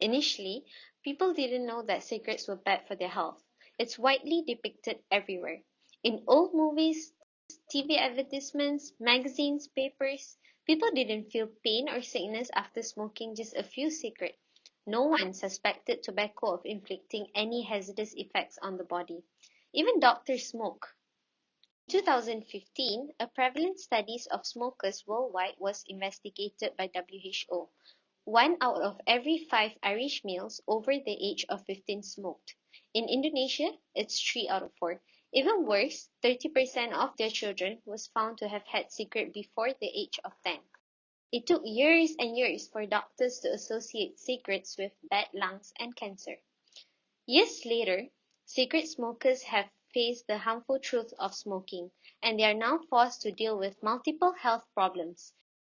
Initially, people didn't know that cigarettes were bad for their health. It's widely depicted everywhere. In old movies, TV advertisements, magazines, papers, people didn't feel pain or sickness after smoking just a few cigarettes. No one suspected tobacco of inflicting any hazardous effects on the body. Even doctors smoke. In 2015, a prevalence study of smokers worldwide was investigated by WHO. 1 out of every 5 Irish males over the age of 15 smoked. In Indonesia, it's 3 out of 4. Even worse, 30% of their children was found to have had cigarette before the age of 10. It took years and years for doctors to associate cigarettes with bad lungs and cancer. Years later, cigarette smokers have faced the harmful truth of smoking, and they are now forced to deal with multiple health problems.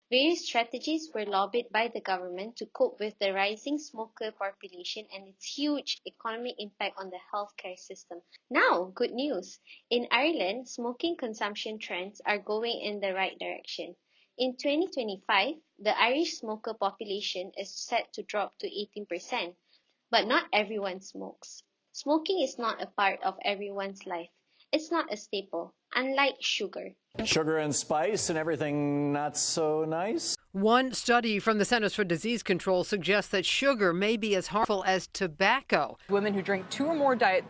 Various strategies were lobbied by the government to cope with the rising smoker population and its huge economic impact on the healthcare system. Now, good news. In Ireland, smoking consumption trends are going in the right direction. In 2025, the Irish smoker population is set to drop to 18%. But not everyone smokes. Smoking is not a part of everyone's life. It's not a staple, unlike sugar. Sugar and spice and everything not so nice? One study from the Centers for Disease Control suggests that sugar may be as harmful as tobacco. Women who drink 2 or more diet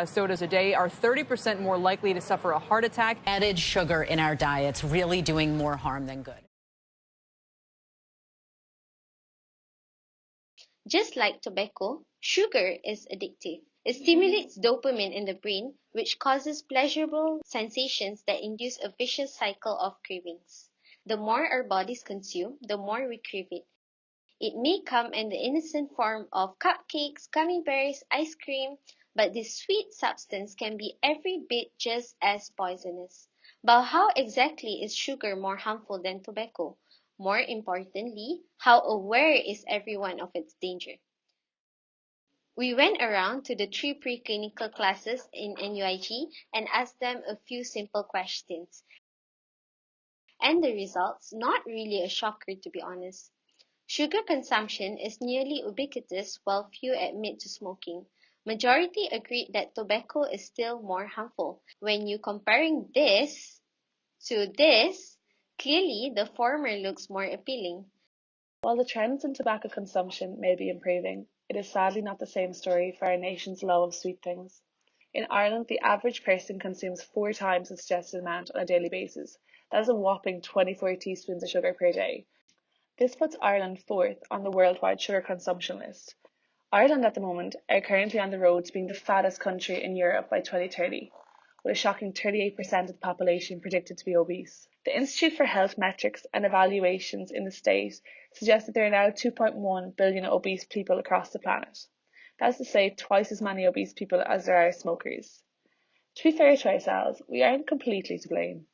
sodas a day are 30% more likely to suffer a heart attack. Added sugar in our diets really doing more harm than good. Just like tobacco, sugar is addictive. It stimulates dopamine in the brain, which causes pleasurable sensations that induce a vicious cycle of cravings. The more our bodies consume, the more we crave it. It may come in the innocent form of cupcakes, gummy bears, ice cream, but this sweet substance can be every bit just as poisonous. But how exactly is sugar more harmful than tobacco? More importantly, how aware is everyone of its danger? We went around to the 3 preclinical classes in NUIG and asked them a few simple questions. And the results, not really a shocker to be honest. Sugar consumption is nearly ubiquitous while few admit to smoking. Majority agreed that tobacco is still more harmful. When you comparing this to this, clearly the former looks more appealing. While the trends in tobacco consumption may be improving, it is sadly not the same story for our nation's love of sweet things. In Ireland, the average person consumes 4 times the suggested amount on a daily basis. That is a whopping 24 teaspoons of sugar per day. This puts Ireland 4th on the worldwide sugar consumption list. Ireland at the moment are currently on the road to being the fattest country in Europe by 2030, with a shocking 38% of the population predicted to be obese. The Institute for Health Metrics and Evaluations in the state suggests that there are now 2.1 billion obese people across the planet. That is to say, twice as many obese people as there are smokers. To be fair to ourselves, we aren't completely to blame.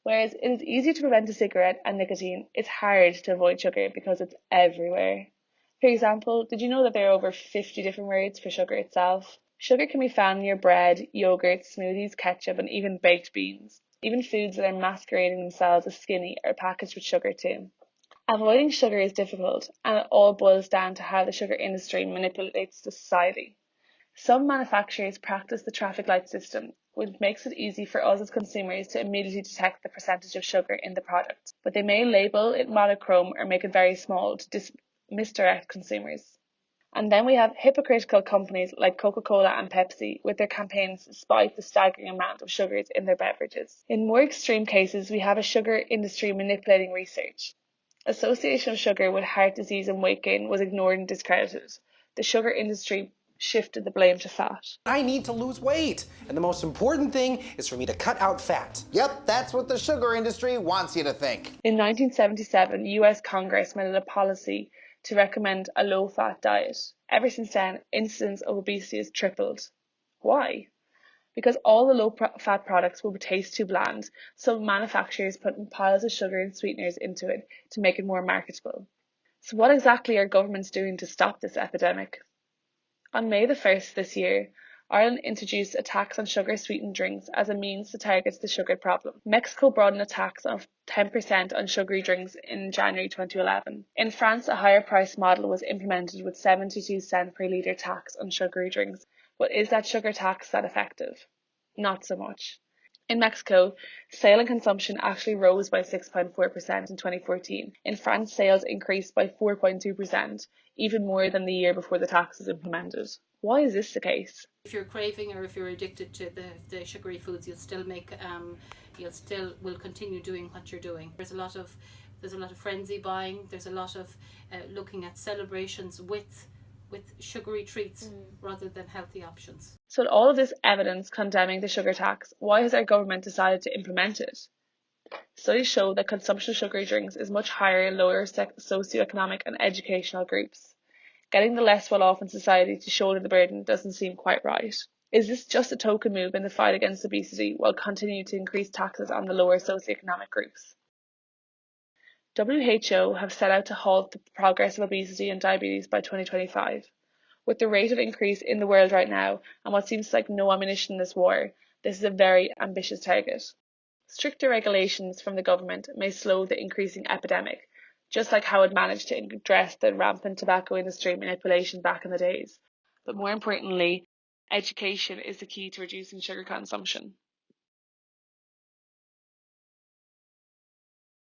Whereas it is easy to prevent a cigarette and nicotine, it's hard to avoid sugar because it's everywhere. For example, did you know that there are over 50 different words for sugar itself? Sugar can be found in your bread, yogurt, smoothies, ketchup, and even baked beans. Even foods that are masquerading themselves as skinny are packaged with sugar too. Avoiding sugar is difficult, and it all boils down to how the sugar industry manipulates the society. Some manufacturers practice the traffic light system, which makes it easy for us as consumers to immediately detect the percentage of sugar in the product, but they may label it monochrome or make it very small to misdirect consumers. And then we have hypocritical companies like Coca-Cola and Pepsi with their campaigns despite the staggering amount of sugars in their beverages. In more extreme cases, we have a sugar industry manipulating research. Association of sugar with heart disease and weight gain was ignored and discredited. The sugar industry shifted the blame to fat. I need to lose weight, and the most important thing is for me to cut out fat. Yep, that's what the sugar industry wants you to think. In 1977, US Congress made it a policy to recommend a low-fat diet. Ever since then, incidence of obesity has tripled. Why? Because all the low-fat products will taste too bland, so manufacturers put piles of sugar and sweeteners into it to make it more marketable. So what exactly are governments doing to stop this epidemic? On May the 1st this year, Ireland introduced a tax on sugar-sweetened drinks as a means to target the sugar problem. Mexico brought in a tax of 10% on sugary drinks in January 2011. In France, a higher price model was implemented with 72 cents per litre tax on sugary drinks. But is that sugar tax that effective? Not so much. In Mexico, sale and consumption actually rose by 6.4% in 2014. In France, sales increased by 4.2%, even more than the year before the tax was implemented. Why is this the case? If you're craving or if you're addicted to the sugary foods, you'll still will continue doing what you're doing. There's a lot of frenzy buying. There's a lot of looking at celebrations with sugary treats rather than healthy options. So, with all of this evidence condemning the sugar tax, why has our government decided to implement it? Studies show that consumption of sugary drinks is much higher in lower socioeconomic and educational groups. Getting the less well-off in society to shoulder the burden doesn't seem quite right. Is this just a token move in the fight against obesity while continuing to increase taxes on the lower socioeconomic groups? WHO have set out to halt the progress of obesity and diabetes by 2025. With the rate of increase in the world right now and what seems like no ammunition in this war, this is a very ambitious target. Stricter regulations from the government may slow the increasing epidemic, just like how it managed to address the rampant tobacco industry manipulation back in the days. But more importantly, education is the key to reducing sugar consumption.